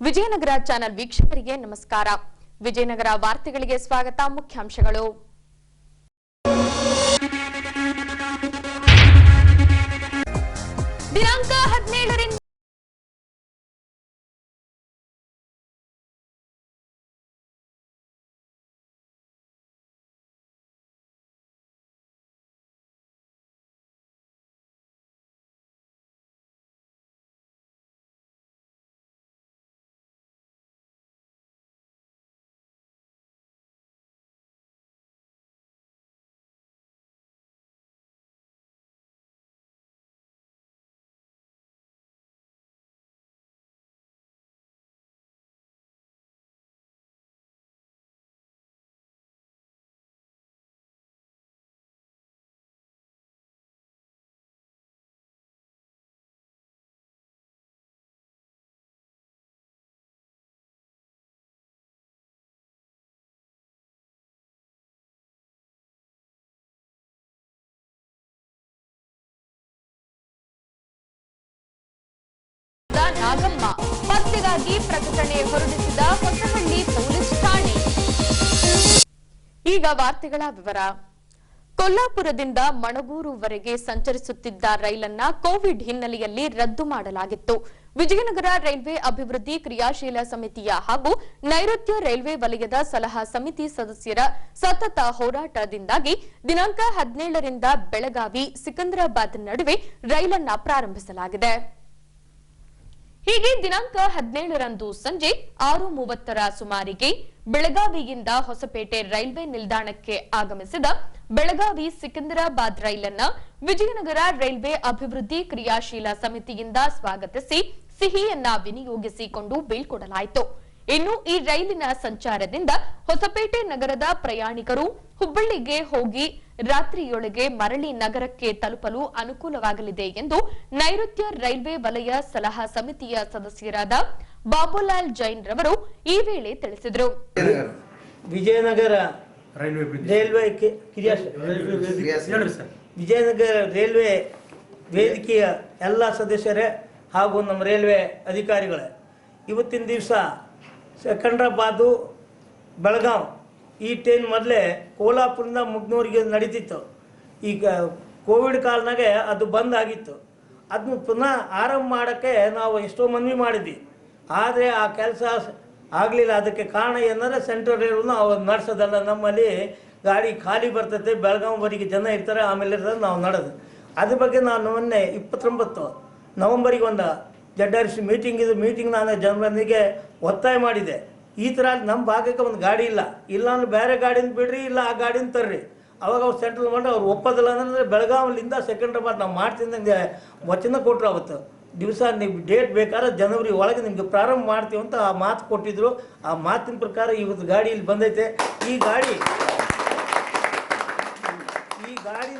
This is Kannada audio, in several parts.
ವಿಜಯನಗರ ಚಾನೆಲ್ ವೀಕ್ಷಕರಿಗೆ ನಮಸ್ಕಾರ. ವಿಜಯನಗರ ವಾರ್ತೆಗಳಿಗೆ ಸ್ವಾಗತ. ಮುಖ್ಯಾಂಶಗಳು. ದಿನಾಂಕ 17ರಿಂದ ನಾಗಮ್ಮ ಪತ್ತೆಗಾಗಿ ಪ್ರಕಟಣೆ ಹೊರಡಿಸಿದ ಹೊಸಹಳ್ಳಿ ಪೊಲೀಸ್ ಠಾಣೆ. ಈಗ ವಾರ್ತೆಗಳ ವಿವರ. ಕೊಲ್ಲಾಪುರದಿಂದ ಮಣಗೂರುವರೆಗೆ ಸಂಚರಿಸುತ್ತಿದ್ದ ರೈಲನ್ನ ಕೋವಿಡ್ ಹಿನ್ನೆಲೆಯಲ್ಲಿ ರದ್ದು ಮಾಡಲಾಗಿತ್ತು. ವಿಜಯನಗರ ರೈಲ್ವೆ ಅಭಿವೃದ್ಧಿ ಕ್ರಿಯಾಶೀಲ ಸಮಿತಿಯ ಹಾಗೂ ನೈಋತ್ಯ ರೈಲ್ವೆ ವಲಯದ ಸಲಹಾ ಸಮಿತಿ ಸದಸ್ಯರ ಸತತ ಹೋರಾಟದಿಂದಾಗಿ ದಿನಾಂಕ 17ರಿಂದ ಬೆಳಗಾವಿ ಸಿಕಂದರಾಬಾದ್ ನಡುವೆ ರೈಲನ್ನ ಪ್ರಾರಂಭಿಸಲಾಗಿದೆ. ಹೀಗೆ ದಿನಾಂಕ 17ರಂದು ಸಂಜೆ 6:30ರ ಸುಮಾರಿಗೆ ಬೆಳಗಾವಿಯಿಂದ ಹೊಸಪೇಟೆ ರೈಲ್ವೆ ನಿಲ್ದಾಣಕ್ಕೆ ಆಗಮಿಸಿದ ಬೆಳಗಾವಿ ಸಿಕಂದರಾಬಾದ್ ರೈಲನ್ನ ವಿಜಯನಗರ ರೈಲ್ವೆ ಅಭಿವೃದ್ಧಿ ಕ್ರಿಯಾಶೀಲ ಸಮಿತಿಯಿಂದ ಸ್ವಾಗತಿಸಿ ಸಿಹಿಯನ್ನ ವಿನಿಯೋಗಿಸಿಕೊಂಡು ಬೀಳ್ಕೊಡಲಾಯಿತು. ಇನ್ನು ಈ ರೈಲಿನ ಸಂಚಾರದಿಂದ ಹೊಸಪೇಟೆ ನಗರದ ಪ್ರಯಾಣಿಕರು ಹುಬ್ಬಳ್ಳಿಗೆ ಹೋಗಿ ರಾತ್ರಿಯೊಳಗೆ ಮರಳಿ ನಗರಕ್ಕೆ ತಲುಪಲು ಅನುಕೂಲವಾಗಲಿದೆ ಎಂದು ನೈಋತ್ಯ ರೈಲ್ವೆ ವಲಯ ಸಲಹಾ ಸಮಿತಿಯ ಸದಸ್ಯರಾದ ಬಾಬುಲಾಲ್ ಜೈನ್ ರವರು ಈ ವೇಳೆ ತಿಳಿಸಿದರು. ವಿಜಯನಗರ ರೈಲ್ವೆ ವೇದಿಕೆಯ ಎಲ್ಲ ಸದಸ್ಯರೇ ಹಾಗೂ ನಮ್ಮ ರೈಲ್ವೆ ಅಧಿಕಾರಿಗಳೇ, ಇವತ್ತಿನ ದಿವಸ ಸಿಕಂದರಾಬಾದ್ ಬೆಳಗಾವಿ ಈ ಟ್ರೈನ್ ಮೊದಲೇ ಕೋಲ್ಹಾಪುರದಿಂದ ಮುಗ್ನೂರಿಗೆ ನಡೀತಿತ್ತು. ಈಗ ಕೋವಿಡ್ ಕಾಲನಾಗೆ ಅದು ಬಂದ್ ಆಗಿತ್ತು. ಅದನ್ನು ಪುನಃ ಆರಂಭ ಮಾಡೋಕ್ಕೆ ನಾವು ಎಷ್ಟೋ ಮನವಿ ಮಾಡಿದ್ವಿ, ಆದರೆ ಆ ಕೆಲಸ ಆಗಲಿಲ್ಲ. ಅದಕ್ಕೆ ಕಾರಣ ಏನಂದರೆ ಸೆಂಟ್ರಲ್ ರೈಲ್ವೆನ ಅವ್ರು ನಡೆಸೋದಲ್ಲ. ನಮ್ಮಲ್ಲಿ ಗಾಡಿ ಖಾಲಿ ಬರ್ತೈತೆ, ಬೆಳಗಾವಿವರೆಗೆ ಜನ ಇರ್ತಾರೆ, ಆಮೇಲೆ ಇರ್ತದೆ, ನಾವು ನಡೆದು ಅದ್ರ ಬಗ್ಗೆ ನಾನು ಮೊನ್ನೆ 29 ನವಂಬರಿಗೆ ಒಂದು ZRC ಮೀಟಿಂಗ್ ನಾನು ಜನರಿಗೆ ಒತ್ತಾಯ ಮಾಡಿದೆ. ಈ ಥರ ನಮ್ಮ ಭಾಗಕ್ಕೆ ಒಂದು ಗಾಡಿ ಇಲ್ಲ ಅಂದ್ರೆ ಬೇರೆ ಗಾಡಿನ ಬಿಡ್ರಿ, ಇಲ್ಲ ಆ ಗಾಡಿನ ತರ್ರಿ. ಅವಾಗ ಅವ್ರು ಸೆಂಟ್ರಲ್ ಮಾಡಿ ಅವ್ರು ಒಪ್ಪೋದಿಲ್ಲ ಅಂದರೆ ಬೆಳಗಾವಿಲಿಂದ ಸಿಕಂದರಾಬಾದ್ ನಾವು ಮಾಡ್ತೀನಿ ನನಗೆ ವಚನ ಕೊಟ್ಟರು. ಅವತ್ತು ದಿವಸ ನೀವು ಡೇಟ್ ಬೇಕಾದ್ರೆ ಜನವರಿ ಒಳಗೆ ನಿಮಗೆ ಪ್ರಾರಂಭ ಮಾಡ್ತೀವಿ ಅಂತ ಆ ಮಾತು ಕೊಟ್ಟಿದ್ರು. ಆ ಮಾತಿನ ಪ್ರಕಾರ ಇವತ್ತು ಗಾಡಿ ಇಲ್ಲಿ ಬಂದೈತೆ. ಈ ಗಾಡಿ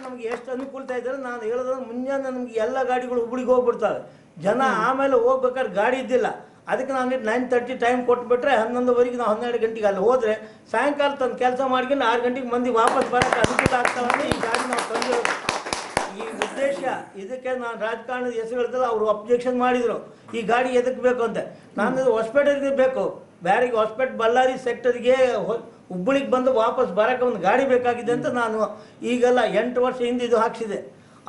ನಮಗೆ ಎಷ್ಟು ಅನುಕೂಲತೆ ಇದ್ದಾರೆ ನಾನು ಹೇಳಿದ್ರೆ, ಮುಂಜಾನೆ ನಮಗೆ ಎಲ್ಲ ಗಾಡಿಗಳು ಹುಬ್ಬಳ್ಳಿಗೆ ಹೋಗ್ಬಿಡ್ತಾವೆ. ಜನ ಆಮೇಲೆ ಹೋಗ್ಬೇಕಾದ್ರೆ ಗಾಡಿ ಇದ್ದಿಲ್ಲ. ಅದಕ್ಕೆ ನಾನು 9:30 ಟೈಮ್ ಕೊಟ್ಬಿಟ್ರೆ 11ವರೆಗೆ ನಾವು 12 ಗಂಟೆಗೆ ಅಲ್ಲಿ ಹೋದರೆ ಸಾಯಂಕಾಲ ತಂದು ಕೆಲಸ ಮಾಡ್ಕೊಂಡು 6 ಗಂಟೆಗೆ ಮಂದಿ ವಾಪಸ್ ಬರೋಕ್ಕೆ ಅನುಕೂಲ ಆಗ್ತಾವೆ. ಈ ಗಾಡಿ ನಾವು ತಂದಿರೋದು ಈ ಉದ್ದೇಶ. ಇದಕ್ಕೆ ನಾನು ರಾಜಕಾರಣದ ಹೆಸರು ಹೇಳ್ತಲ್ಲ, ಅವರು ಅಬ್ಜೆಕ್ಷನ್ ಮಾಡಿದರು ಈ ಗಾಡಿ ಎದಕ್ಕೆ ಬೇಕು ಅಂತ. ನಾನು ಹೊಸಪೇಟೆಗೆ ಬೇಕು, ಬೇರೆಗೆ ಹೊಸಪೇಟೆ ಬಳ್ಳಾರಿ ಸೆಕ್ಟರ್ಗೆ ಹುಬ್ಬಳ್ಳಿಗೆ ಬಂದು ವಾಪಸ್ ಬರೋಕ್ಕೆ ಒಂದು ಗಾಡಿ ಬೇಕಾಗಿದೆ ಅಂತ ನಾನು ಈಗೆಲ್ಲ 8 ವರ್ಷ ಹಿಂದೆ ಇದು ಹಾಕ್ಸಿದೆ.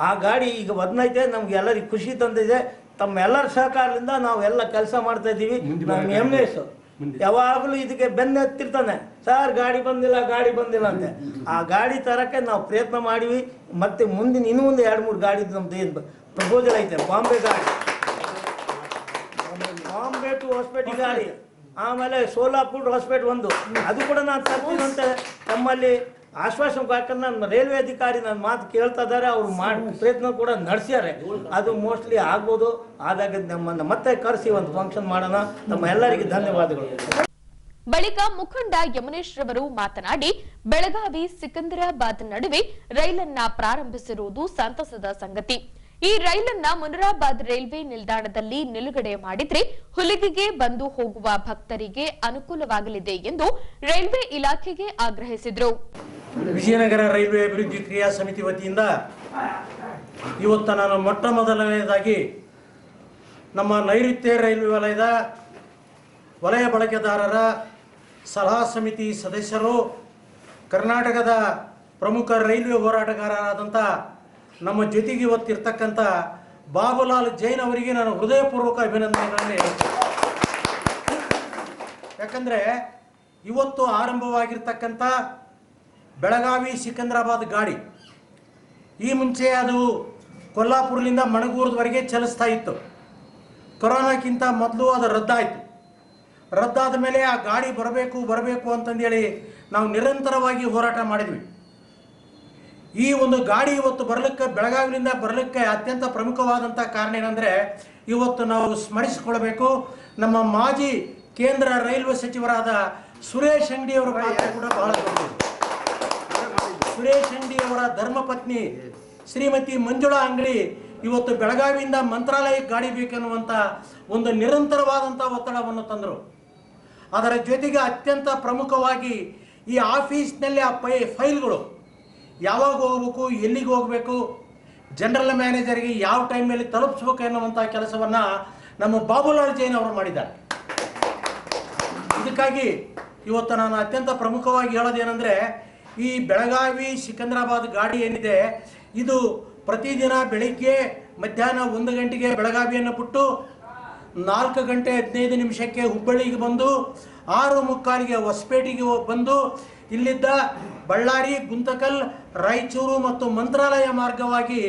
ಆ ಗಾಡಿ ಈಗ ಬಂದೈತೆ, ನಮ್ಗೆ ಎಲ್ಲರಿಗೆ ಖುಷಿ ತಂದಿದೆ. ತಮ್ಮೆಲ್ಲರ ಸಹಕಾರದಿಂದ ನಾವು ಎಲ್ಲ ಕೆಲಸ ಮಾಡ್ತಾ ಇದ್ದೀವಿ. ನಮ್ಮ MS ಯಾವಾಗಲೂ ಇದಕ್ಕೆ ಬೆನ್ನತ್ತಿರ್ತಾನೆ, ಸರ್ ಗಾಡಿ ಬಂದಿಲ್ಲ ಅಂತ. ಆ ಗಾಡಿ ತರಕ್ಕೆ ನಾವು ಪ್ರಯತ್ನ ಮಾಡಿವಿ. ಮತ್ತೆ ಮುಂದಿನ ಇನ್ನೂ ಒಂದು 2-3 ಗಾಡಿ ನಮ್ದು ಏನು ಪ್ರಪೋಸಲ್ ಐತೆ. ಬಾಂಬೆ ಟು ಹೊಸಪೇಟೆ ಗಾಡಿ, ಆಮೇಲೆ ಸೋಲಾಪುರ ಹೊಸಪೇಟೆ ಒಂದು, ಅದು ಕೂಡ ನಾನು ತರ್ತೀನಿ ಅಂತ ತಮ್ಮಲ್ಲಿ ಆಶ್ವಾಸನೆ. ಯಾಕಂದ್ರೆ ನಮ್ಮ ರೈಲ್ವೆ ಅಧಿಕಾರಿ ನನ್ನ ಮಾತು ಕೇಳ್ತಾ ಇದ್ದಾರೆ, ಅವ್ರು ಪ್ರಯತ್ನ ಕೂಡ ನಡೆಸ್ಯಾರೆ. ಅದು ಮೋಸ್ಟ್ಲಿ ಆಗ್ಬೋದು. ಆದಾಗ ನಮ್ಮನ್ನು ಮತ್ತೆ ಕರೆಸಿ ಒಂದು ಫಂಕ್ಷನ್ ಮಾಡೋಣ. ನಮ್ಮ ಎಲ್ಲರಿಗೂ ಧನ್ಯವಾದಗಳು. ಬಳಿಕ ಮುಖಂಡ ಯಮನೇಶ್ ರವರು ಮಾತನಾಡಿ, ಬೆಳಗಾವಿ ಸಿಕಂದರಾಬಾದ್ ನಡುವೆ ರೈಲನ್ನ ಪ್ರಾರಂಭಿಸಿರುವುದು ಸಂತಸದ ಸಂಗತಿ. ಈ ರೈಲನ್ನ ಮುನಿರಾಬಾದ್ ರೈಲ್ವೆ ನಿಲ್ದಾಣದಲ್ಲಿ ನಿಲುಗಡೆ ಮಾಡಿದ್ರೆ ಹುಲಿಗೆಗೆ ಬಂದು ಹೋಗುವ ಭಕ್ತರಿಗೆ ಅನುಕೂಲವಾಗಲಿದೆ ಎಂದು ರೈಲ್ವೆ ಇಲಾಖೆಗೆ ಆಗ್ರಹಿಸಿದರು. ವಿಜಯನಗರ ರೈಲ್ವೆ ಅಭಿವೃದ್ಧಿ ಕ್ರಿಯಾ ಸಮಿತಿ ವತಿಯಿಂದ ಇವತ್ತು ನಾನು ಮೊದಲನೆಯದಾಗಿ ನಮ್ಮ ನೈಋತ್ಯ ರೈಲ್ವೆ ವಲಯದ ವಲಯ ಬಳಕೆದಾರರ ಸಲಹಾ ಸಮಿತಿ ಸದಸ್ಯರು, ಕರ್ನಾಟಕದ ಪ್ರಮುಖ ರೈಲ್ವೆ ಹೋರಾಟಗಾರರಾದಂಥ ನಮ್ಮ ಜೊತೆಗೆ ಇವತ್ತಿರ್ತಕ್ಕಂಥ ಬಾಬುಲಾಲ್ ಜೈನ್ ಅವರಿಗೆ ನಾನು ಹೃದಯಪೂರ್ವಕ ಅಭಿನಂದನೆಗಳನ್ನು ಹೇಳ್ತೇನೆ. ಯಾಕಂದರೆ ಇವತ್ತು ಆರಂಭವಾಗಿರ್ತಕ್ಕಂಥ ಬೆಳಗಾವಿ ಸಿಕಂದ್ರಾಬಾದ್ ಗಾಡಿ ಈ ಮುಂಚೆ ಅದು ಕೊಲ್ಲಾಪುರದಿಂದ ಮಣಗೂರದವರೆಗೆ ಚಲಿಸ್ತಾ ಇತ್ತು. ಕೊರೋನಾಕ್ಕಿಂತ ಮೊದಲು ಅದು ರದ್ದಾಯಿತು. ರದ್ದಾದ ಮೇಲೆ ಆ ಗಾಡಿ ಬರಬೇಕು ಅಂತಂದೇಳಿ ನಾವು ನಿರಂತರವಾಗಿ ಹೋರಾಟ ಮಾಡಿದ್ವಿ. ಈ ಒಂದು ಗಾಡಿ ಇವತ್ತು ಬೆಳಗಾವಿಯಿಂದ ಬರಲಿಕ್ಕೆ ಅತ್ಯಂತ ಪ್ರಮುಖವಾದಂಥ ಕಾರಣ ಏನಂದರೆ, ಇವತ್ತು ನಾವು ಸ್ಮರಿಸಿಕೊಳ್ಳಬೇಕು ನಮ್ಮ ಮಾಜಿ ಕೇಂದ್ರ ರೈಲ್ವೆ ಸಚಿವರಾದ ಸುರೇಶ್ ಅಂಗಡಿ ಅವರ ಪಾತ್ರ ಕೂಡ ಬಹಳ ದೊಡ್ಡದು. ಸುರೇಶ್ ಅಂಗಡಿ ಅವರ ಧರ್ಮಪತ್ನಿ ಶ್ರೀಮತಿ ಮಂಜುಳಾ ಅಂಗಡಿ ಇವತ್ತು ಬೆಳಗಾವಿಯಿಂದ ಮಂತ್ರಾಲಯಕ್ಕೆ ಗಾಡಿ ಬೇಕೆನ್ನುವಂಥ ಒಂದು ನಿರಂತರವಾದಂಥ ಒತ್ತಡವನ್ನು ತಂದರು. ಅದರ ಜೊತೆಗೆ ಅತ್ಯಂತ ಪ್ರಮುಖವಾಗಿ ಈ ಆಫೀಸ್ನಲ್ಲಿ ಆ ಫೈಲ್ಗಳು ಯಾವಾಗ ಹೋಗಬೇಕು, ಎಲ್ಲಿಗೆ ಹೋಗಬೇಕು, ಜನರಲ್ ಮ್ಯಾನೇಜರ್ಗೆ ಯಾವ ಟೈಮಲ್ಲಿ ತಲುಪಿಸ್ಬೇಕು ಎನ್ನುವಂಥ ಕೆಲಸವನ್ನು ನಮ್ಮ ಬಾಬುಲಾಲ್ ಜೈನ್ ಅವರು ಮಾಡಿದ್ದಾರೆ. ಇದಕ್ಕಾಗಿ ಇವತ್ತು ನಾನು ಅತ್ಯಂತ ಪ್ರಮುಖವಾಗಿ ಹೇಳೋದೇನೆಂದರೆ, ಈ ಬೆಳಗಾವಿ ಸಿಕಂದ್ರಾಬಾದ್ ಗಾಡಿ ಏನಿದೆ ಇದು ಪ್ರತಿದಿನ ಬೆಳಿಗ್ಗೆ ಮಧ್ಯಾಹ್ನ 1 ಗಂಟೆಗೆ ಬೆಳಗಾವಿಯನ್ನು ಬಿಟ್ಟು 4 ಗಂಟೆ 15 ನಿಮಿಷಕ್ಕೆ ಹುಬ್ಬಳ್ಳಿಗೆ ಬಂದು 6:45ಗೆ ಹೊಸಪೇಟೆಗೆ ಬಂದು ಇಲ್ಲಿದ್ದ ಬಳ್ಳಾರಿ, ಗುಂತಕಲ್, ರಾಯಚೂರು ಮತ್ತು ಮಂತ್ರಾಲಯ ಮಾರ್ಗವಾಗಿ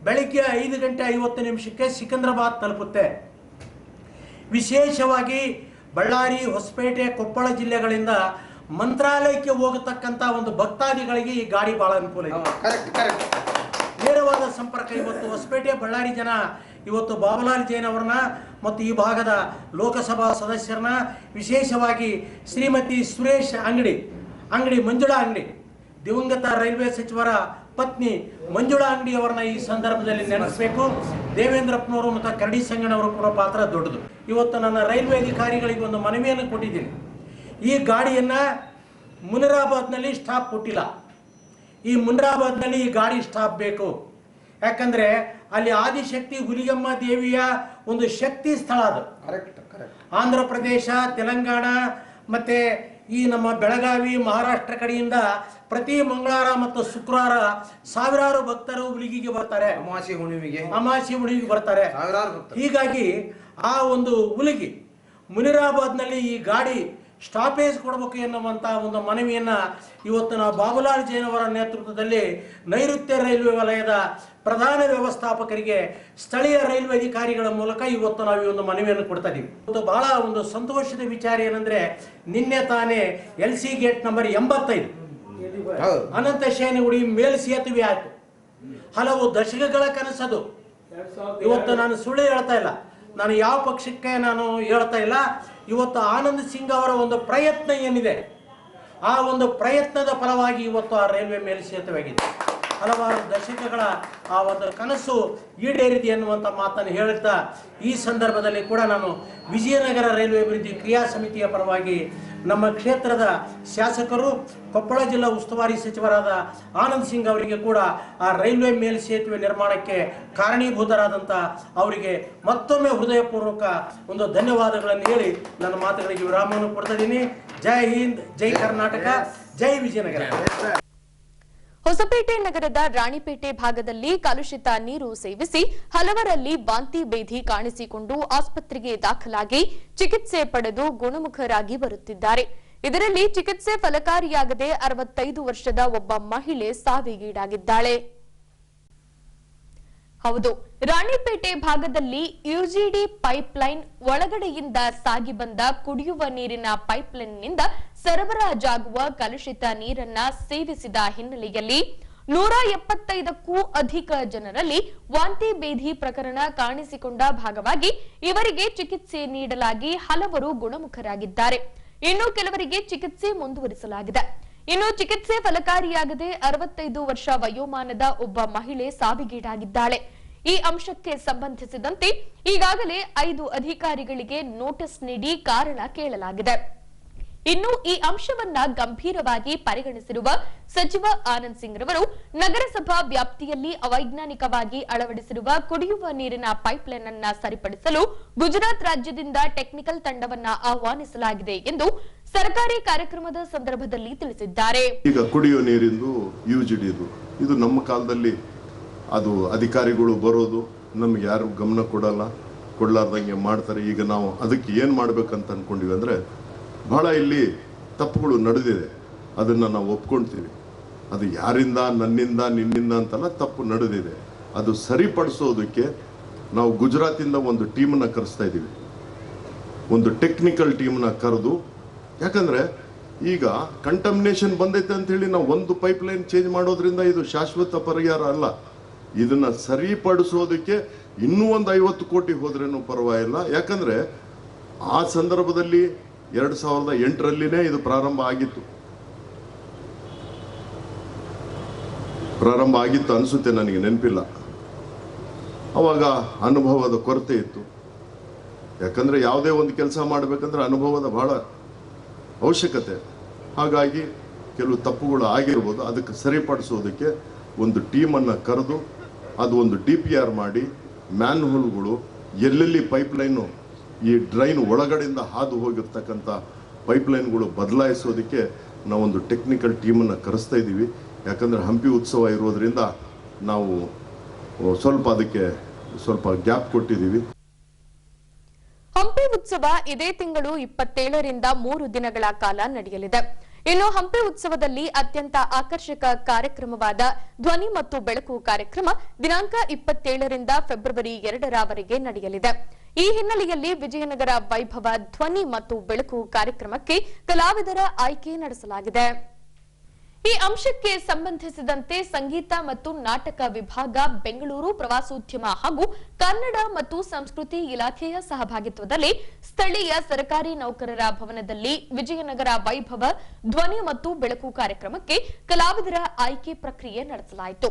ಬೆಳಿಗ್ಗೆ 5 ಗಂಟೆ 50 ನಿಮಿಷಕ್ಕೆ ಸಿಕಂದ್ರಾಬಾದ್ ತಲುಪುತ್ತೆ. ವಿಶೇಷವಾಗಿ ಬಳ್ಳಾರಿ, ಹೊಸಪೇಟೆ, ಕೊಪ್ಪಳ ಜಿಲ್ಲೆಗಳಿಂದ ಮಂತ್ರಾಲಯಕ್ಕೆ ಹೋಗತಕ್ಕಂಥ ಒಂದು ಭಕ್ತಾದಿಗಳಿಗೆ ಈ ಗಾಡಿ ಬಹಳ ಅನುಕೂಲ ಇದೆ. ನೇರವಾದ ಸಂಪರ್ಕ. ಇವತ್ತು ಹೊಸಪೇಟೆ, ಬಳ್ಳಾರಿ ಜನ ಇವತ್ತು ಬಾಬುಲಾಲ್ ಜೈನ್ ಅವರನ್ನ ಮತ್ತು ಈ ಭಾಗದ ಲೋಕಸಭಾ ಸದಸ್ಯರನ್ನ, ವಿಶೇಷವಾಗಿ ಶ್ರೀಮತಿ ಸುರೇಶ್ ಅಂಗಡಿ ಮಂಜುಳಾ ಅಂಗಡಿ, ದಿವಂಗತ ರೈಲ್ವೆ ಸಚಿವರ ಪತ್ನಿ ಮಂಜುಳಾ ಅಂಗಡಿ ಅವರನ್ನ ಈ ಸಂದರ್ಭದಲ್ಲಿ ನೆನೆಸಬೇಕು. ದೇವೇಂದ್ರಪ್ಪನವರು ಮತ್ತು ಕರಡಿ ಸಂಗಣ್ಣವರು ಕೂಡ ಪಾತ್ರ ದೊಡ್ಡದು. ಇವತ್ತು ನನ್ನ ರೈಲ್ವೆ ಅಧಿಕಾರಿಗಳಿಗೆ ಒಂದು ಮನವಿಯನ್ನು ಕೊಟ್ಟಿದ್ದೀನಿ. ಈ ಗಾಡಿಯನ್ನು ಮುನಿರಾಬಾದ್ನಲ್ಲಿ ಸ್ಟಾಪ್ ಕೊಟ್ಟಿಲ್ಲ. ಈ ಮುನಿರಾಬಾದ್ನಲ್ಲಿ ಈ ಗಾಡಿ ಸ್ಟಾಪ್ ಬೇಕು. ಯಾಕಂದರೆ ಅಲ್ಲಿ ಆದಿಶಕ್ತಿ ಹುಲಿಗಮ್ಮ ದೇವಿಯ ಒಂದು ಶಕ್ತಿ ಸ್ಥಳ ಅದು. ಆಂಧ್ರ ಪ್ರದೇಶ, ತೆಲಂಗಾಣ ಮತ್ತು ಈ ನಮ್ಮ ಬೆಳಗಾವಿ, ಮಹಾರಾಷ್ಟ್ರ ಕಡೆಯಿಂದ ಪ್ರತಿ ಮಂಗಳವಾರ ಮತ್ತು ಶುಕ್ರವಾರ ಸಾವಿರಾರು ಭಕ್ತರು ಹುಲಿಗಿಗೆ ಬರ್ತಾರೆ. ಅಮಾವಾಸ್ಯೆ ಹುಲಿಗಿಗೆ ಬರ್ತಾರೆ. ಹೀಗಾಗಿ ಆ ಒಂದು ಹುಲಿಗಿ ಮುನಿರಾಬಾದ್ನಲ್ಲಿ ಈ ಗಾಡಿ ಸ್ಟಾಪೇಜ್ ಕೊಡಬೇಕು ಎನ್ನುವಂಥ ಒಂದು ಮನವಿಯನ್ನು ಇವತ್ತು ನಾವು ಬಾಬುಲಾಲ್ ಜೈನ್ ಅವರ ನೇತೃತ್ವದಲ್ಲಿ ನೈಋತ್ಯ ರೈಲ್ವೆ ವಲಯದ ಪ್ರಧಾನ ವ್ಯವಸ್ಥಾಪಕರಿಗೆ, ಸ್ಥಳೀಯ ರೈಲ್ವೆ ಅಧಿಕಾರಿಗಳ ಮೂಲಕ ಇವತ್ತು ನಾವು ಈ ಒಂದು ಮನವಿಯನ್ನು ಕೊಡ್ತಾ ಇದ್ದೀವಿ. ಇವತ್ತು ಬಹಳ ಒಂದು ಸಂತೋಷದ ವಿಚಾರ ಏನಂದ್ರೆ, ನಿನ್ನೆ ತಾನೇ LC ಗೇಟ್ ನಂಬರ್ 85 ಅನಂತ ಶಯನಗುಡಿ ಮೇಲ್ ಸೇತುವೆ ಆಯ್ತು. ಹಲವು ದಶಕಗಳ ಕನಸದು. ಇವತ್ತು ನಾನು ಸುಳ್ಳು ಹೇಳ್ತಾ ಇಲ್ಲ, ನಾನು ಯಾವ ಪಕ್ಷಕ್ಕೆ ನಾನು ಹೇಳ್ತಾ ಇಲ್ಲ. ಇವತ್ತು ಆನಂದ್ ಸಿಂಗ್ ಅವರ ಒಂದು ಪ್ರಯತ್ನ ಏನಿದೆ, ಆ ಒಂದು ಪ್ರಯತ್ನದ ಫಲವಾಗಿ ಇವತ್ತು ಆ ರೈಲ್ವೆ ಮೇಲ್ಸೇತುವೆ ಆಗಿದೆ. ಹಲವಾರು ದಶಕಗಳ ಆ ಒಂದು ಕನಸು ಈಡೇರಿದೆ ಎನ್ನುವಂಥ ಮಾತನ್ನು ಹೇಳುತ್ತಾ, ಈ ಸಂದರ್ಭದಲ್ಲಿ ಕೂಡ ನಾನು ವಿಜಯನಗರ ರೈಲ್ವೆ ಅಭಿವೃದ್ಧಿ ಕ್ರಿಯಾ ಸಮಿತಿಯ ಪರವಾಗಿ ನಮ್ಮ ಕ್ಷೇತ್ರದ ಶಾಸಕರು, ಕೊಪ್ಪಳ ಜಿಲ್ಲಾ ಉಸ್ತುವಾರಿ ಸಚಿವರಾದ ಆನಂದ್ ಸಿಂಗ್ ಅವರಿಗೆ ಕೂಡ ಆ ರೈಲ್ವೆ ಮೇಲ್ಸೇತುವೆ ನಿರ್ಮಾಣಕ್ಕೆ ಕಾರಣೀಭೂತರಾದಂಥ ಅವರಿಗೆ ಮತ್ತೊಮ್ಮೆ ಹೃದಯಪೂರ್ವಕ ಒಂದು ಧನ್ಯವಾದಗಳನ್ನು ಹೇಳಿ ನನ್ನ ಮಾತುಗಳಿಗೆ ವಿರಾಮವನ್ನು ಕೊಡ್ತಾ ಇದ್ದೀನಿ. ಜೈ ಹಿಂದ್, ಜೈ ಕರ್ನಾಟಕ, ಜೈ ವಿಜಯನಗರ. ಹೊಸಪೇಟೆ ನಗರದ ರಾಣಿಪೇಟೆ ಭಾಗದಲ್ಲಿ ಕಲುಷಿತ ನೀರು ಸೇವಿಸಿ ಹಲವರಲ್ಲಿ ವಾಂತಿ ಭೇದಿ ಕಾಣಿಸಿಕೊಂಡು ಆಸ್ಪತ್ರೆಗೆ ದಾಖಲಾಗಿ ಚಿಕಿತ್ಸೆ ಪಡೆದು ಗುಣಮುಖರಾಗಿ ಬರುತ್ತಿದ್ದಾರೆ. ಇದರಲ್ಲಿ ಚಿಕಿತ್ಸೆ ಫಲಕಾರಿಯಾಗದೆ 65 ವರ್ಷದ ಒಬ್ಬ ಮಹಿಳೆ ಸಾವಿಗೀಡಾಗಿದ್ದಾಳೆ. ಹೌದು, ರಾಣಿಪೇಟೆ ಭಾಗದಲ್ಲಿ ಯುಜಿಡಿ ಪೈಪ್ಲೈನ್ ಒಳಗಡೆಯಿಂದ ಸಾಗಿ ಬಂದ ಕುಡಿಯುವ ನೀರಿನ ಪೈಪ್ಲೈನ್ನಿಂದ ಸರಬರಾಜಾಗುವ ಕಲುಷಿತ ನೀರನ್ನ ಸೇವಿಸಿದ ಹಿನ್ನೆಲೆಯಲ್ಲಿ 175ಕ್ಕೂ ಅಧಿಕ ಜನರಲ್ಲಿ ವಾಂತಿ ಭೇದಿ ಪ್ರಕರಣ ಕಾಣಿಸಿಕೊಂಡ ಭಾಗವಾಗಿ ಇವರಿಗೆ ಚಿಕಿತ್ಸೆ ನೀಡಲಾಗಿ ಹಲವರು ಗುಣಮುಖರಾಗಿದ್ದಾರೆ. ಇನ್ನು ಕೆಲವರಿಗೆ ಚಿಕಿತ್ಸೆ ಮುಂದುವರಿಸಲಾಗಿದೆ. ಇನ್ನು ಚಿಕಿತ್ಸೆ ಫಲಕಾರಿಯಾಗದೆ 65 ವರ್ಷ ವಯೋಮಾನದ ಒಬ್ಬ ಮಹಿಳೆ ಸಾವಿಗೀಡಾಗಿದ್ದಾಳೆ. ಈ ಅಂಶಕ್ಕೆ ಸಂಬಂಧಿಸಿದಂತೆ ಈಗಾಗಲೇ 5 ಅಧಿಕಾರಿಗಳಿಗೆ ನೋಟಿಸ್ ನೀಡಿ ಕಾರಣ ಕೇಳಲಾಗಿದೆ. ಇನ್ನು ಈ ಅಂಶವನ್ನ ಗಂಭೀರವಾಗಿ ಪರಿಗಣಿಸಿರುವ ಸಚಿವ ಆನಂದ್ ಸಿಂಗ್ ರವರು ನಗರಸಭಾ ವ್ಯಾಪ್ತಿಯಲ್ಲಿ ಅವೈಜ್ಞಾನಿಕವಾಗಿ ಅಳವಡಿಸಿರುವ ಕುಡಿಯುವ ನೀರಿನ ಪೈಪ್ಲೈನ್ ಅನ್ನ ಸರಿಪಡಿಸಲು ಗುಜರಾತ್ ರಾಜ್ಯದಿಂದ ಟೆಕ್ನಿಕಲ್ ತಂಡವನ್ನ ಆಹ್ವಾನಿಸಲಾಗಿದೆ ಎಂದು ಸರ್ಕಾರಿ ಕಾರ್ಯಕ್ರಮದ ಸಂದರ್ಭದಲ್ಲಿ ತಿಳಿಸಿದ್ದಾರೆ. ಈಗ ಕುಡಿಯುವ ನೀರಿಂದು ಯುಜಿಡಿ ಇದು ನಮ್ಮ ಕಾಲದಲ್ಲಿ ಅದು ಅಧಿಕಾರಿಗಳು ಬರೋದು ನಮ್ಗೆ ಯಾರು ಗಮನ ಕೊಡಲಾರ್ದಂಗೆ ಮಾಡ್ತಾರೆ. ಈಗ ನಾವು ಅದಕ್ಕೆ ಏನು ಮಾಡ್ಬೇಕಂತ ಅನ್ಕೊಂಡಿವಿ ಅಂದರೆ ಬಹಳ ಇಲ್ಲಿ ತಪ್ಪುಗಳು ನಡೆದಿದೆ, ಅದನ್ನು ನಾವು ಒಪ್ಕೊಳ್ತೀವಿ. ಅದು ಯಾರಿಂದ, ನನ್ನಿಂದ, ನಿನ್ನಿಂದ ಅಂತಲ್ಲ, ತಪ್ಪು ನಡೆದಿದೆ. ಅದು ಸರಿಪಡಿಸೋದಕ್ಕೆ ನಾವು ಗುಜರಾತಿಂದ ಒಂದು ಟೀಮನ್ನು ಕರೆಸ್ತಾ ಇದ್ದೀವಿ, ಒಂದು ಟೆಕ್ನಿಕಲ್ ಟೀಮನ್ನ ಕರೆದು. ಯಾಕಂದರೆ ಈಗ ಕಂಟಮಿನೇಷನ್ ಬಂದೈತೆ ಅಂಥೇಳಿ ನಾವು ಒಂದು ಪೈಪ್ಲೈನ್ ಚೇಂಜ್ ಮಾಡೋದ್ರಿಂದ ಇದು ಶಾಶ್ವತ ಪರಿಹಾರ ಅಲ್ಲ. ಇದನ್ನು ಸರಿಪಡಿಸೋದಕ್ಕೆ ಇನ್ನೂ ಒಂದು 50 ಕೋಟಿ ಹೋದ್ರೇನು ಪರವಾಗಿಲ್ಲ. ಯಾಕಂದರೆ ಆ ಸಂದರ್ಭದಲ್ಲಿ 2008ರಲ್ಲಿನೇ ಇದು ಪ್ರಾರಂಭ ಆಗಿತ್ತು ಅನಿಸುತ್ತೆ, ನನಗೆ ನೆನಪಿಲ್ಲ. ಅವಾಗ ಅನುಭವದ ಕೊರತೆ ಇತ್ತು. ಯಾಕಂದರೆ ಯಾವುದೇ ಒಂದು ಕೆಲಸ ಮಾಡಬೇಕಂದ್ರೆ ಅನುಭವದ ಬಹಳ ಅವಶ್ಯಕತೆ. ಹಾಗಾಗಿ ಕೆಲವು ತಪ್ಪುಗಳು ಆಗಿರ್ಬೋದು. ಅದಕ್ಕೆ ಸರಿಪಡಿಸೋದಕ್ಕೆ ಒಂದು ಟೀಮನ್ನು ಕರೆದು ಅದು ಒಂದು DPR ಮಾಡಿ ಮ್ಯಾನ್ ಹೋಲ್ಗಳು ಎಲ್ಲೆಲ್ಲಿ ಪೈಪ್ಲೈನು ಈ ಡ್ರೈನ್ ಒಳಗಡೆಯಿಂದ ಹಾದು ಹೋಗಿರ್ತಕ್ಕಂಥ ಪೈಪ್ಲೈನ್ಗಳು ಬದಲಾಯಿಸೋದಕ್ಕೆ ನಾವೊಂದು ಟೆಕ್ನಿಕಲ್ ಟೀಮನ್ನು ಕರೆಸ್ತಾ ಇದ್ದೀವಿ. ಯಾಕಂದರೆ ಹಂಪಿ ಉತ್ಸವ ಇರೋದ್ರಿಂದ ನಾವು ಅದಕ್ಕೆ ಸ್ವಲ್ಪ ಗ್ಯಾಪ್ ಕೊಟ್ಟಿದ್ದೀವಿ. ಹಂಪಿ ಉತ್ಸವ ಇದೇ ತಿಂಗಳು 27ರಿಂದ 3 ದಿನಗಳ ಕಾಲ ನಡೆಯಲಿದೆ. ಇನ್ನು ಹಂಪಿ ಉತ್ಸವದಲ್ಲಿ ಅತ್ಯಂತ ಆಕರ್ಷಕ ಕಾರ್ಯಕ್ರಮವಾದ ಧ್ವನಿ ಮತ್ತು ಬೆಳಕು ಕಾರ್ಯಕ್ರಮ ದಿನಾಂಕ 27ರಿಂದ ಫೆಬ್ರವರಿ 2ರವರೆಗೆ ನಡೆಯಲಿದೆ. ಈ ಹಿನ್ನೆಲೆಯಲ್ಲಿ ವಿಜಯನಗರ ವೈಭವ ಧ್ವನಿ ಮತ್ತು ಬೆಳಕು ಕಾರ್ಯಕ್ರಮಕ್ಕೆ ಕಲಾವಿದರ ಆಯ್ಕೆ ನಡೆಸಲಾಗಿದೆ. ಈ ಅಂಶಕ್ಕೆ ಸಂಬಂಧಿಸಿದಂತೆ ಸಂಗೀತ ಮತ್ತು ನಾಟಕ ವಿಭಾಗ, ಬೆಂಗಳೂರು ಪ್ರವಾಸೋದ್ಯಮ ಹಾಗೂ ಕನ್ನಡ ಮತ್ತು ಸಂಸ್ಕೃತಿ ಇಲಾಖೆಯ ಸಹಭಾಗಿತ್ವದಲ್ಲಿ ಸ್ಥಳೀಯ ಸರ್ಕಾರಿ ನೌಕರರ ಭವನದಲ್ಲಿ ವಿಜಯನಗರ ವೈಭವ ಧ್ವನಿ ಮತ್ತು ಬೆಳಕು ಕಾರ್ಯಕ್ರಮಕ್ಕೆ ಕಲಾವಿದರ ಆಯ್ಕೆ ಪ್ರಕ್ರಿಯೆ ನಡೆಸಲಾಯಿತು.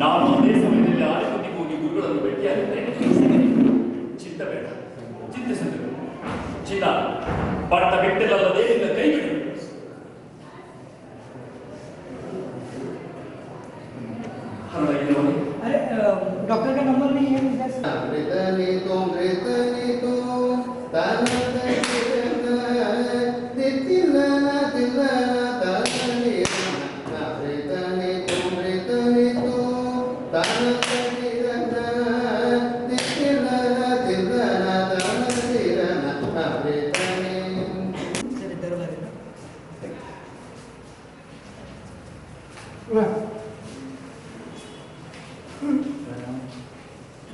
ನಾನು ಅದೇ ಸಮಯದಲ್ಲಿ ಆಲಿಕೊಟ್ಟಿಗೆ ಹೋಗಿ ಗುರುಗಳನ್ನು ಭೇಟಿಯಾಗಿದ್ದೇನೆ. ಚಿಂತಬೇಡ, ಚಿಂತಿಸಬೇಕು. ಚಿನ್ನ ಪಟ್ಟ ಬಿಟ್ಟಿಲ್ಲದೆ ನಿನ್ನ ಕೈ ಬಿಡು. डॉक्टर का नंबर नहीं है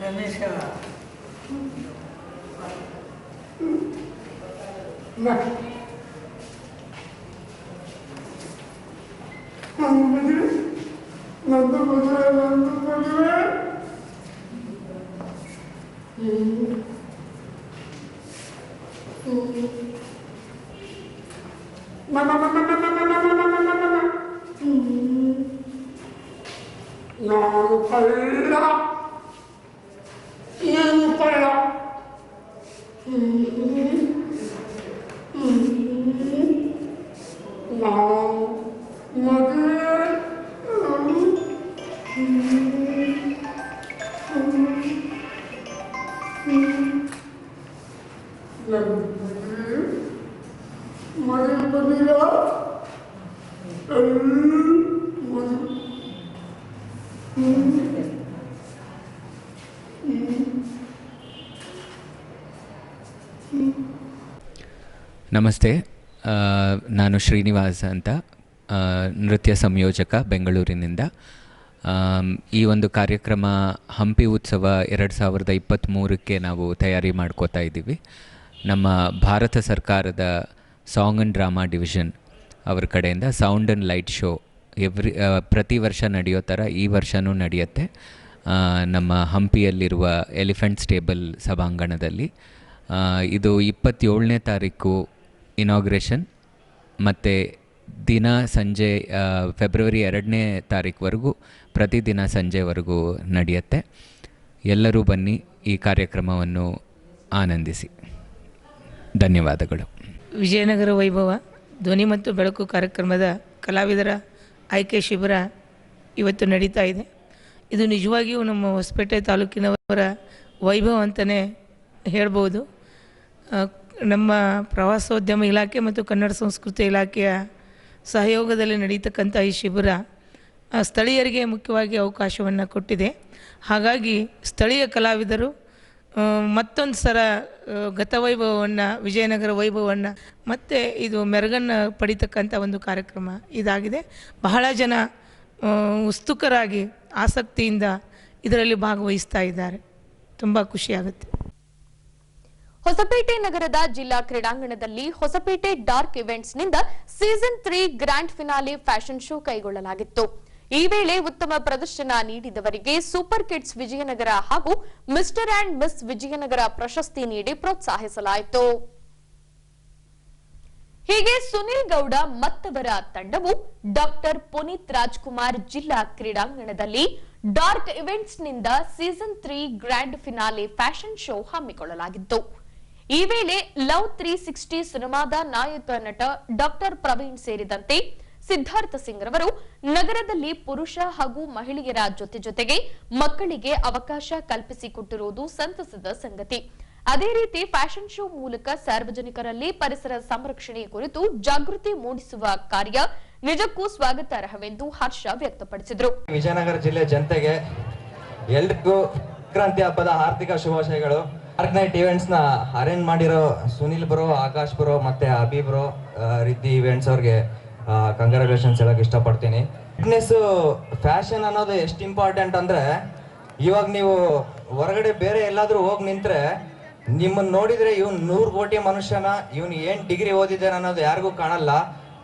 रमेश ನಮಸ್ತೆ, ನಾನು ಶ್ರೀನಿವಾಸ್ ಅಂತ, ನೃತ್ಯ ಸಂಯೋಜಕ ಬೆಂಗಳೂರಿನಿಂದ. ಈ ಒಂದು ಕಾರ್ಯಕ್ರಮ ಹಂಪಿ ಉತ್ಸವ 2023ಕ್ಕೆ ನಾವು ತಯಾರಿ ಮಾಡ್ಕೋತಾ ಇದ್ದೀವಿ. ನಮ್ಮ ಭಾರತ ಸರ್ಕಾರದ ಸಾಂಗ್ ಆ್ಯಂಡ್ ಡ್ರಾಮಾ ಡಿವಿಷನ್ ಅವ್ರ ಕಡೆಯಿಂದ ಸೌಂಡ್ ಆ್ಯಂಡ್ ಲೈಟ್ ಶೋ ಪ್ರತಿ ವರ್ಷ ನಡೆಯೋ ಥರ ಈ ವರ್ಷವೂ ನಡೆಯುತ್ತೆ. ನಮ್ಮ ಹಂಪಿಯಲ್ಲಿರುವ ಎಲಿಫೆಂಟ್ ಸ್ಟೇಬಲ್ ಸಭಾಂಗಣದಲ್ಲಿ ಇದು 27ನೇ ತಾರೀಕು ಇನಾಗ್ರೇಷನ್ ಮತ್ತು ದಿನ ಸಂಜೆ ಫೆಬ್ರವರಿ 2ನೇ ತಾರೀಕುವರೆಗೂ ಪ್ರತಿದಿನ ಸಂಜೆವರೆಗೂ ನಡೆಯುತ್ತೆ. ಎಲ್ಲರೂ ಬನ್ನಿ, ಈ ಕಾರ್ಯಕ್ರಮವನ್ನು ಆನಂದಿಸಿ. ಧನ್ಯವಾದಗಳು. ವಿಜಯನಗರ ವೈಭವ ಧ್ವನಿ ಮತ್ತು ಬೆಳಕು ಕಾರ್ಯಕ್ರಮದ ಕಲಾವಿದರ ಆಯ್ಕೆ ಶಿಬಿರ ಇವತ್ತು ನಡೀತಾ ಇದೆ. ಇದು ನಿಜವಾಗಿಯೂ ನಮ್ಮ ಹೊಸಪೇಟೆ ತಾಲೂಕಿನವರ ವೈಭವ ಅಂತಲೇ ಹೇಳ್ಬೋದು. ನಮ್ಮ ಪ್ರವಾಸೋದ್ಯಮ ಇಲಾಖೆ ಮತ್ತು ಕನ್ನಡ ಸಂಸ್ಕೃತಿ ಇಲಾಖೆಯ ಸಹಯೋಗದಲ್ಲಿ ನಡೀತಕ್ಕಂಥ ಈ ಶಿಬಿರ ಸ್ಥಳೀಯರಿಗೆ ಮುಖ್ಯವಾಗಿ ಅವಕಾಶವನ್ನು ಕೊಟ್ಟಿದೆ. ಹಾಗಾಗಿ ಸ್ಥಳೀಯ ಕಲಾವಿದರು ಮತ್ತೊಂದು ಸಲ ಗತವೈಭವವನ್ನು, ವಿಜಯನಗರ ವೈಭವವನ್ನು ಮತ್ತು ಇದು ಮೆರುಗನ್ನು ಪಡಿತಕ್ಕಂಥ ಒಂದು ಕಾರ್ಯಕ್ರಮ ಇದಾಗಿದೆ. ಬಹಳ ಜನ ಉತ್ಸುಕರಾಗಿ ಆಸಕ್ತಿಯಿಂದ ಇದರಲ್ಲಿ ಭಾಗವಹಿಸ್ತಾ ಇದ್ದಾರೆ. ತುಂಬ ಖುಷಿಯಾಗುತ್ತೆ. ಹೊಸಪೇಟೆ ನಗರದ ಜಿಲ್ಲಾ ಕ್ರೀಡಾಂಗಣದಲ್ಲಿ ಹೊಸಪೇಟೆ ಡಾರ್ಕ್ ಇವೆಂಟ್ಸ್ನಿಂದ season 3 grand finale fashion show ಕೈಗೊಳ್ಳಲಾಗಿತ್ತು. ಈ ವೇಳೆ ಉತ್ತಮ ಪ್ರದರ್ಶನ ನೀಡಿದವರಿಗೆ ಸೂಪರ್ ಕಿಡ್ಸ್ ವಿಜಯನಗರ ಹಾಗೂ ಮಿಸ್ಟರ್ ಅಂಡ್ ಮಿಸ್ ವಿಜಯನಗರ ಪ್ರಶಸ್ತಿ ನೀಡಿ ಪ್ರೋತ್ಸಾಹಿಸಲಾಯಿತು. ಹೀಗೆ ಸುನಿಲ್ ಗೌಡ ಮತ್ತವರ ತಂಡವು ಡಾಕ್ಟರ್ ಪುನೀತ್ ರಾಜ್ಕುಮಾರ್ ಜಿಲ್ಲಾ ಕ್ರೀಡಾಂಗಣದಲ್ಲಿ ಡಾರ್ಕ್ ಇವೆಂಟ್ಸ್ನಿಂದ season 3 grand finale fashion show ಹಮ್ಮಿಕೊಳ್ಳಲಾಗಿತ್ತು. ಈ ವೇಳೆ ಲವ್ 360 ಸಿನಿಮಾದ ನಾಯಕ ನಟ ಡಾಕ್ಟರ್ ಪ್ರವೀಣ್ ಸೇರಿದಂತೆ ಸಿದ್ಧಾರ್ಥ ಸಿಂಗ್ ರವರು ನಗರದಲ್ಲಿ ಪುರುಷ ಹಾಗೂ ಮಹಿಳೆಯರ ಜೊತೆಗೆ ಮಕ್ಕಳಿಗೆ ಅವಕಾಶ ಕಲ್ಪಿಸಿಕೊಟ್ಟಿರುವುದು ಸಂತಸದ ಸಂಗತಿ. ಅದೇ ರೀತಿ ಫ್ಯಾಷನ್ ಶೋ ಮೂಲಕ ಸಾರ್ವಜನಿಕರಲ್ಲಿ ಪರಿಸರ ಸಂರಕ್ಷಣೆ ಕುರಿತು ಜಾಗೃತಿ ಮೂಡಿಸುವ ಕಾರ್ಯ ನಿಜಕ್ಕೂ ಸ್ವಾಗತಾರ್ಹವೆಂದು ಹರ್ಷ ವ್ಯಕ್ತಪಡಿಸಿದರು. ವಿಜಯನಗರ ಜಿಲ್ಲೆ ಜನತೆಗೆ ಎಲ್ರಿಗೂ ಸಂಕ್ರಾಂತಿ ಹಬ್ಬದ ಹಾರ್ದಿಕ ಶುಭಾಶಯಗಳು. ಡಾರ್ಕ್ ನೈಟ್ ಇವೆಂಟ್ಸ್ ನ ಅರೇಂಜ್ ಮಾಡಿರೋ ಸುನಿಲ್ ಬ್ರೋ, ಆಕಾಶ್ ಬ್ರೋ ಮತ್ತೆ ಅಭಿ ಬ್ರೋ, ರಿದ್ದಿ ಇವೆಂಟ್ಸ್ ಅವ್ರಿಗೆ ಕಂಗ್ರಾಚುಲೇಷನ್ಸ್ ಹೇಳಕ್ ಇಷ್ಟಪಡ್ತೀನಿ. ಫಿಟ್ನೆಸ್ ಫ್ಯಾಷನ್ ಅನ್ನೋದು ಎಷ್ಟು ಇಂಪಾರ್ಟೆಂಟ್ ಅಂದ್ರೆ, ಇವಾಗ ನೀವು ಹೊರಗಡೆ ಬೇರೆ ಎಲ್ಲಾದ್ರೂ ಹೋಗಿ ನಿಂತ್ರೆ ನಿಮ್ಮನ್ನ ನೋಡಿದ್ರೆ ಇವ್ನು 100 ಕೋಟಿ ಮನುಷ್ಯನ, ಇವ್ನು ಏನ್ ಡಿಗ್ರಿ ಓದಿದ್ದಾನೆ ಅನ್ನೋದು ಯಾರಿಗೂ ಕಾಣಲ್ಲ.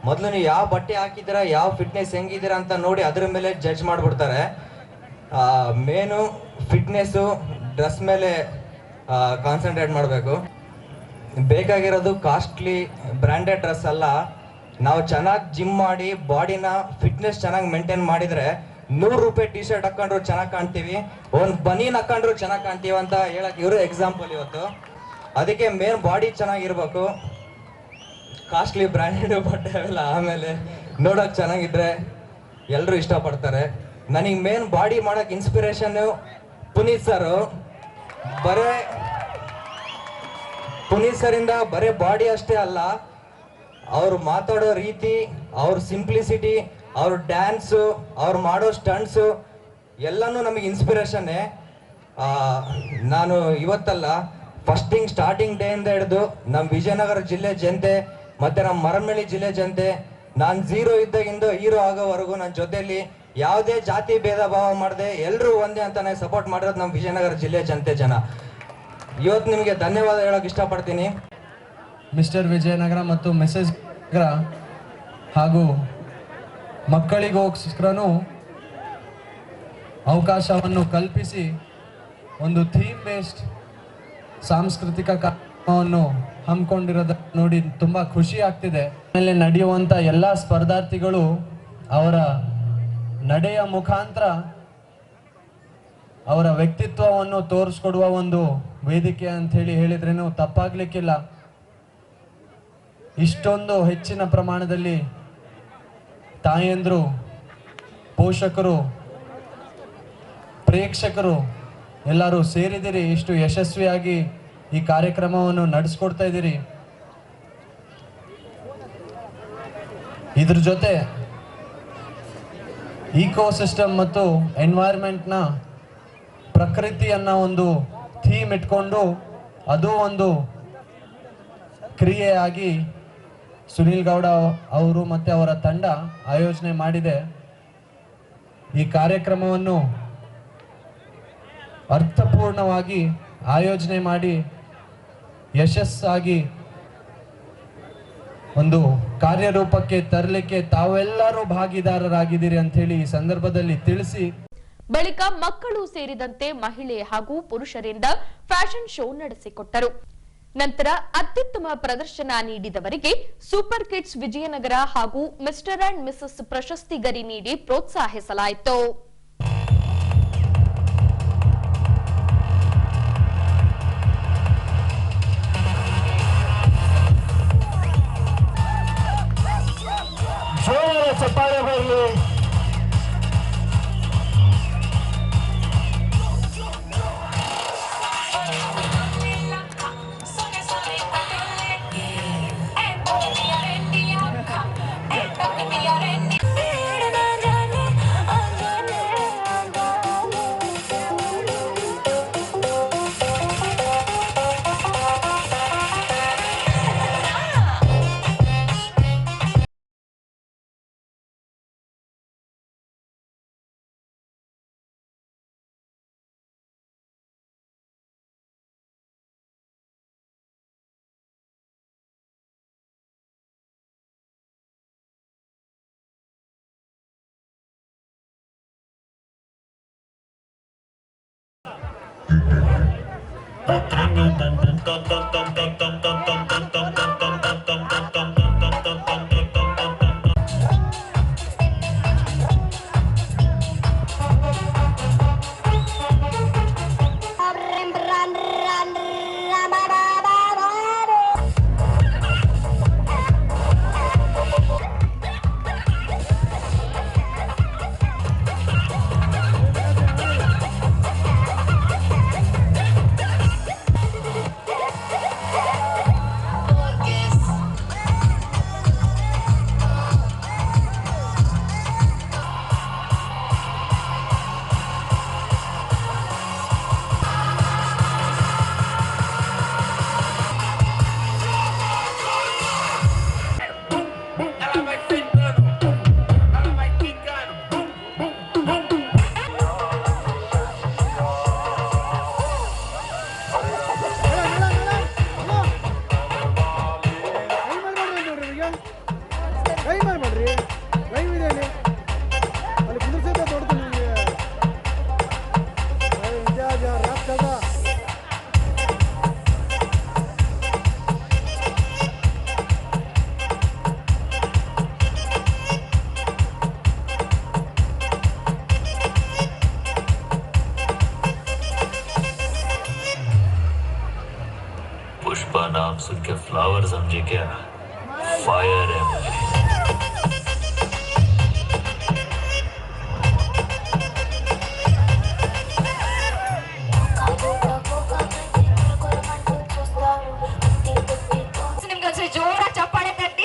ಮೊದಲು ನೀವು ಯಾವ ಬಟ್ಟೆ ಹಾಕಿದ್ದೀರಾ, ಯಾವ ಫಿಟ್ನೆಸ್ ಹೆಂಗಿದ್ದೀರಾ ಅಂತ ನೋಡಿ ಅದ್ರ ಮೇಲೆ ಜಡ್ಜ್ ಮಾಡ್ಬಿಡ್ತಾರೆ. ಮೇನು ಫಿಟ್ನೆಸ್ಸು, ಡ್ರೆಸ್ ಮೇಲೆ ಕಾನ್ಸಂಟ್ರೇಟ್ ಮಾಡಬೇಕು. ಬೇಕಾಗಿರೋದು ಕಾಸ್ಟ್ಲಿ ಬ್ರ್ಯಾಂಡೆಡ್ ಡ್ರೆಸ್ ಅಲ್ಲ. ನಾವು ಚೆನ್ನಾಗಿ ಜಿಮ್ ಮಾಡಿ ಬಾಡಿನ ಫಿಟ್ನೆಸ್ ಚೆನ್ನಾಗಿ ಮೇಂಟೈನ್ ಮಾಡಿದ್ರೆ 100 ರೂಪಾಯಿ ಟಿ ಶರ್ಟ್ ಹಾಕೊಂಡ್ರು ಚೆನ್ನಾಗಿ ಕಾಣ್ತೀವಿ, ಒಂದು ಬನೀನ್ ಹಾಕೊಂಡ್ರು ಚೆನ್ನಾಗಿ ಕಾಣ್ತೀವಿ ಅಂತ ಹೇಳಕ್ ಇವರು ಎಕ್ಸಾಂಪಲ್ ಇವತ್ತು. ಅದಕ್ಕೆ ಮೇನ್ ಬಾಡಿ ಚೆನ್ನಾಗಿರ್ಬೇಕು, ಕಾಸ್ಟ್ಲಿ ಬ್ರ್ಯಾಂಡೆಡ್ ಬಟ್ಟೆ ಎಲ್ಲ ಆಮೇಲೆ ನೋಡಕ್ ಚೆನ್ನಾಗಿದ್ರೆ ಎಲ್ಲರೂ ಇಷ್ಟಪಡ್ತಾರೆ. ನನಗೆ ಮೇನ್ ಬಾಡಿ ಮಾಡಕ್ ಇನ್ಸ್ಪಿರೇಷನ್ ಪುನೀತ್ ಸರ್. ಪುನೀತ್ ಸರಿಂದ ಬರೇ ಬಾಡಿ ಅಷ್ಟೇ ಅಲ್ಲ, ಅವ್ರು ಮಾತಾಡೋ ರೀತಿ, ಅವ್ರ ಸಿಂಪ್ಲಿಸಿಟಿ, ಅವ್ರ ಡ್ಯಾನ್ಸು, ಅವ್ರು ಮಾಡೋ ಸ್ಟಂಟ್ಸು ಎಲ್ಲನೂ ನಮಗೆ ಇನ್ಸ್ಪಿರೇಷನ್ನೇ. ನಾನು ಇವತ್ತಲ್ಲ, ಸ್ಟಾರ್ಟಿಂಗ್ ಡೇ ಇಂದ ಹಿಡಿದು ನಮ್ಮ ವಿಜಯನಗರ ಜಿಲ್ಲೆ ಜನತೆ ಮತ್ತೆ ನಮ್ಮ ಮರಮಳ್ಳಿ ಜಿಲ್ಲೆ ಜನತೆ, ನಾನು ಝೀರೋ ಇದ್ದಾಗಿಂದ ಹೀರೋ ಆಗೋವರೆಗೂ ನನ್ನ ಜೊತೆಯಲ್ಲಿ ಯಾವುದೇ ಜಾತಿ ಭೇದ ಭಾವ ಮಾಡದೆ ಎಲ್ಲರೂ ಒಂದೇ ಅಂತಾನೆ ಸಪೋರ್ಟ್ ಮಾಡಿರೋದು ನಮ್ಮ ವಿಜಯನಗರ ಜಿಲ್ಲೆ ಜನ. ಇವತ್ತು ನಿಮಗೆ ಧನ್ಯವಾದ ಹೇಳೋಕೆ ಇಷ್ಟಪಡ್ತೀನಿ. ಮಿಸ್ಟರ್ ವಿಜಯನಗರ ಮತ್ತು ಮಿಸಸ್ ನಗರ ಹಾಗೂ ಮಕ್ಕಳಿಗೋಸ್ಕರನೂ ಅವಕಾಶವನ್ನು ಕಲ್ಪಿಸಿ ಒಂದು ಥೀಮ್ ಬೇಸ್ಡ್ ಸಾಂಸ್ಕೃತಿಕ ಕಾರ್ಯಕ್ರಮವನ್ನು ಹಮ್ಮಿಕೊಂಡಿರೋದನ್ನು ನೋಡಿ ತುಂಬ ಖುಷಿ ಆಗ್ತಿದೆ. ಆಮೇಲೆ ನಡೆಯುವಂಥ ಎಲ್ಲ ಸ್ಪರ್ಧಾರ್ಥಿಗಳು ಅವರ ನಡೆಯ ಮುಖಾಂತರ ಅವರ ವ್ಯಕ್ತಿತ್ವವನ್ನು ತೋರಿಸ್ಕೊಡುವ ಒಂದು ವೇದಿಕೆ ಅಂತ ಹೇಳಿದ್ರೇನು ತಪ್ಪಾಗ್ಲಿಕ್ಕಿಲ್ಲ. ಇಷ್ಟೊಂದು ಹೆಚ್ಚಿನ ಪ್ರಮಾಣದಲ್ಲಿ ತಾಯಂದ್ರು, ಪೋಷಕರು, ಪ್ರೇಕ್ಷಕರು ಎಲ್ಲರೂ ಸೇರಿದಿರಿ, ಇಷ್ಟು ಯಶಸ್ವಿಯಾಗಿ ಈ ಕಾರ್ಯಕ್ರಮವನ್ನು ನಡೆಸ್ಕೊಡ್ತಾ ಇದ್ದೀರಿ. ಇದ್ರ ಜೊತೆ ಈಕೋಸಿಸ್ಟಮ್ ಮತ್ತು ಎನ್ವೈರ್ಮೆಂಟ್ನ ಪ್ರಕೃತಿಯನ್ನು ಒಂದು ಥೀಮ್ ಇಟ್ಕೊಂಡು ಅದು ಒಂದು ಕ್ರಿಯೆಯಾಗಿ ಸುನೀಲ್ ಗೌಡ ಅವರು ಮತ್ತು ಅವರ ತಂಡ ಆಯೋಜನೆ ಮಾಡಿದೆ. ಈ ಕಾರ್ಯಕ್ರಮವನ್ನು ಅರ್ಥಪೂರ್ಣವಾಗಿ ಆಯೋಜನೆ ಮಾಡಿ ಯಶಸ್ಸಾಗಿ ಒಂದು ಕಾರ್ಯರೂಪಕ್ಕೆ ತರಲಿಕ್ಕೆ ತಾವೆಲ್ಲರೂ ಭಾಗಿದಾರರಾಗಿದ್ದೀರಿ ಅಂತ ಹೇಳಿ ಈ ಸಂದರ್ಭದಲ್ಲಿ ತಿಳಿಸಿ, ಬಳಿಕ ಮಕ್ಕಳು ಸೇರಿದಂತೆ ಮಹಿಳೆ ಹಾಗೂ ಪುರುಷರಿಂದ ಫ್ಯಾಷನ್ ಶೋ ನಡೆಸಿಕೊಟ್ಟರು. ನಂತರ ಅತ್ಯುತ್ತಮ ಪ್ರದರ್ಶನ ನೀಡಿದವರಿಗೆ ಸೂಪರ್ ಕಿಡ್ಸ್ ವಿಜಯನಗರ ಹಾಗೂ ಮಿಸ್ಟರ್ ಅಂಡ್ ಮಿಸಸ್ ಪ್ರಶಸ್ತಿ ಗರಿ ನೀಡಿ ಪ್ರೋತ್ಸಾಹಿಸಲಾಯಿತು. ಚಪ್ಪಾಳೆ ಬರಲಿ. पुष्पा नाम सुन के फ्लावर समझे क्या? फायर है मुझे। जोरा चप्पाळे तट्टी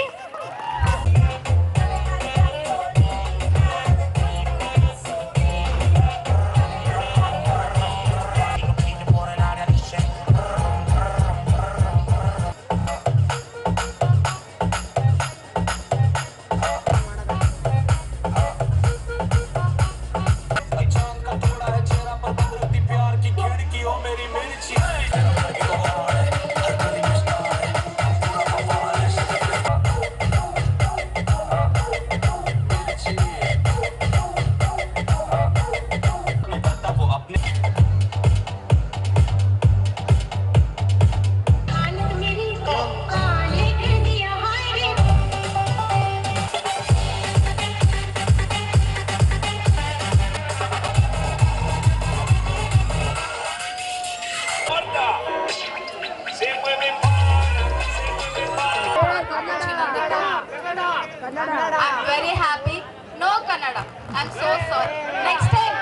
I'm very happy. No Kannada. I'm so sorry. Next time.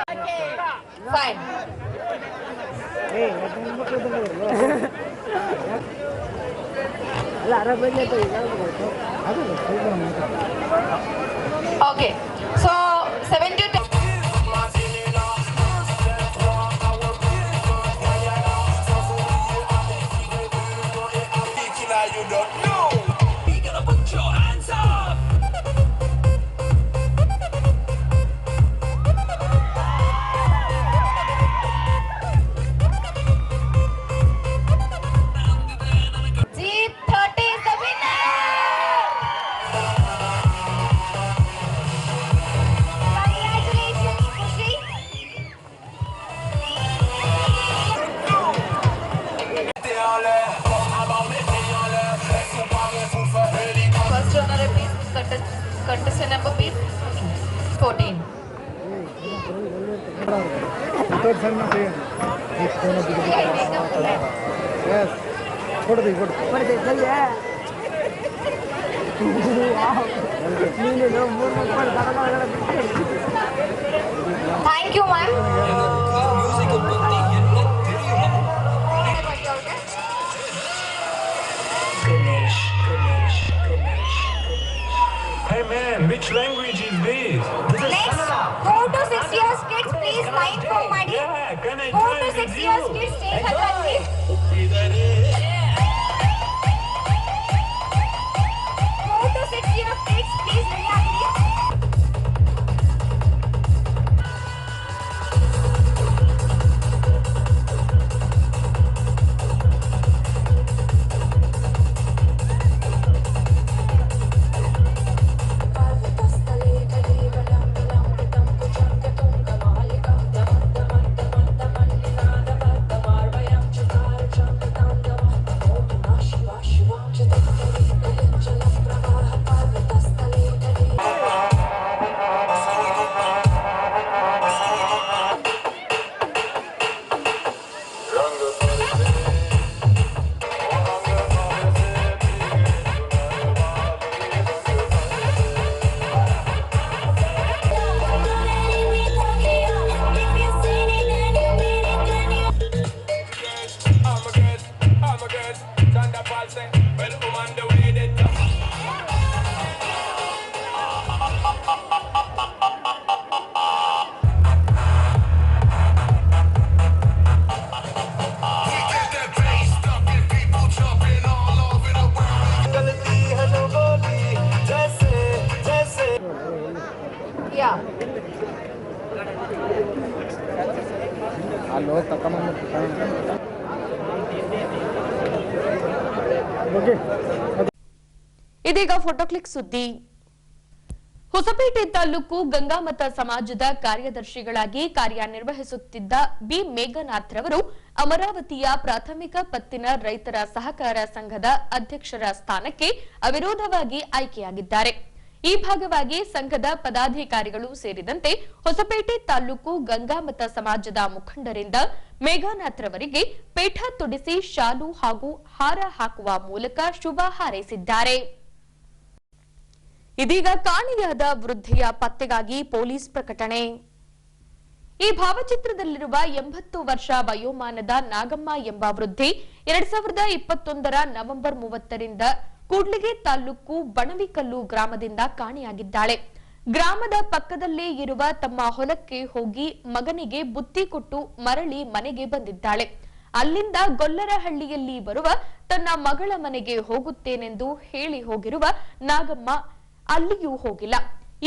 Fine. Okay, so 7 to 10. Jeep 30 is the winner! Congratulations, Khushi. First runner, please. Contestant number, please. 14. Thank you, ma'am. Hey man, which language is this? This is Next, Kannada. 4 to 6 years kids, please line for money. Yeah, can I 4 join to with 6 you? years kids, take a country. 4 to 6 years kids, please, Riya, please. Yeah. ಇದೀಗ ಫೋಟೋ ಕ್ಲಿಕ್ ಸುದ್ದಿ. ಹೊಸಪೇಟೆ ತಾಲೂಕು ಗಂಗಾಮತ ಸಮಾಜದ ಕಾರ್ಯದರ್ಶಿಗಳಾಗಿ ಕಾರ್ಯನಿರ್ವಹಿಸುತ್ತಿದ್ದ ಬಿ ಮೇಘನಾಥ್ ರವರು ಅಮರಾವತಿಯ ಪ್ರಾಥಮಿಕ ಪತ್ತಿನ ರೈತರ ಸಹಕಾರ ಸಂಘದ ಅಧ್ಯಕ್ಷರ ಸ್ಥಾನಕ್ಕೆ ಅವಿರೋಧವಾಗಿ ಆಯ್ಕೆಯಾಗಿದ್ದಾರೆ. ಈ ಭಾಗವಾಗಿ ಸಂಘದ ಪದಾಧಿಕಾರಿಗಳು ಸೇರಿದಂತೆ ಹೊಸಪೇಟೆ ತಾಲೂಕು ಗಂಗಾಮತ ಸಮಾಜದ ಮುಖಂಡರಿಂದ ಮೇಘನಾಥ್ ರವರಿಗೆ ಪೇಠ ತೊಡಿಸಿ ಶಾಲು ಹಾಗೂ ಹಾರ ಹಾಕುವ ಮೂಲಕ ಶುಭ ಹಾರೈಸಿದ್ದಾರೆ. ಇದೀಗ ಕಾಣೆಯಾದ ವೃದ್ಧೆಯ ಪತ್ತೆಗಾಗಿ ಪೊಲೀಸ್ ಪ್ರಕಟಣೆ. ಈ ಭಾವಚಿತ್ರದಲ್ಲಿರುವ 80 ವರ್ಷ ವಯೋಮಾನದ ನಾಗಮ್ಮ ಎಂಬ ವೃದ್ಧೆ 2021 ನವೆಂಬರ್ 30ರಿಂದ ಕೂಡ್ಲಿಗೆ ತಾಲೂಕು ಬಣವಿಕಲ್ಲು ಗ್ರಾಮದಿಂದ ಕಾಣೆಯಾಗಿದ್ದಾಳೆ. ಗ್ರಾಮದ ಪಕ್ಕದಲ್ಲೇ ಇರುವ ತಮ್ಮ ಹೊಲಕ್ಕೆ ಹೋಗಿ ಮಗನಿಗೆ ಬುತ್ತಿ ಕೊಟ್ಟು ಮರಳಿ ಮನೆಗೆ ಬಂದಿದ್ದಾಳೆ. ಅಲ್ಲಿಂದ ಗೊಲ್ಲರಹಳ್ಳಿಯಲ್ಲಿ ಬರುವ ತನ್ನ ಮಗಳ ಮನೆಗೆ ಹೋಗುತ್ತೇನೆಂದು ಹೇಳಿ ಹೋಗಿರುವ ನಾಗಮ್ಮ ಅಲ್ಲಿಯೂ ಹೋಗಿಲ್ಲ.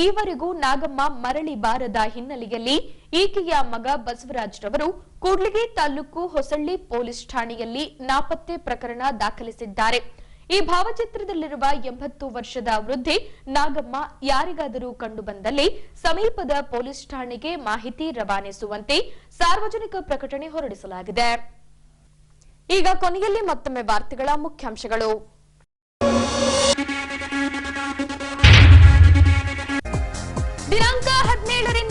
ಈವರೆಗೂ ನಾಗಮ್ಮ ಮರಳಿ ಬಾರದ ಹಿನ್ನೆಲೆಯಲ್ಲಿ ಈಕೆಯ ಮಗ ಬಸವರಾಜ್ ರವರು ಕೂಡ್ಲಿಗಿ ತಾಲೂಕು ಹೊಸಳ್ಳಿ ಪೊಲೀಸ್ ಠಾಣೆಯಲ್ಲಿ ನಾಪತ್ತೆ ಪ್ರಕರಣ ದಾಖಲಿಸಿದ್ದಾರೆ. ಈ ಭಾವಚಿತ್ರದಲ್ಲಿರುವ 80 ವರ್ಷದ ವೃದ್ಧೆ ನಾಗಮ್ಮ ಯಾರಿಗಾದರೂ ಕಂಡು ಬಂದಲ್ಲಿ ಸಮೀಪದ ಪೊಲೀಸ್ ಠಾಣೆಗೆ ಮಾಹಿತಿ ರವಾನಿಸುವಂತೆ ಸಾರ್ವಜನಿಕ ಪ್ರಕಟಣೆ ಹೊರಡಿಸಲಾಗಿದೆ. ಈಗ ಕೊನೆಯಲ್ಲಿ ಮತ್ತೊಮ್ಮೆ ವಾರ್ತೆಗಳ ಮುಖ್ಯಾಂಶಗಳು. ದಿನಾಂಕ 17ರಿಂದ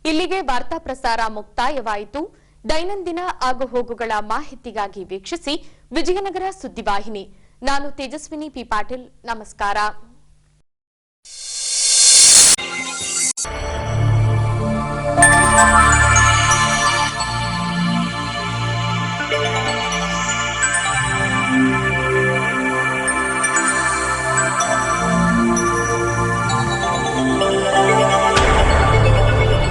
ಇಲ್ಲಿಗೆ ವಾರ್ತಾ ಪ್ರಸಾರ ಮುಕ್ತಾಯವಾಯಿತು. ದೈನಂದಿನ ಆಗುಹೋಗುಗಳ ಮಾಹಿತಿಗಾಗಿ ವೀಕ್ಷಿಸಿ ವಿಜಯನಗರ ಸುದ್ದಿವಾಹಿನಿ. ನಾನು ತೇಜಸ್ವಿನಿ ಪಿ ಪಾಟೀಲ್. ನಮಸ್ಕಾರ.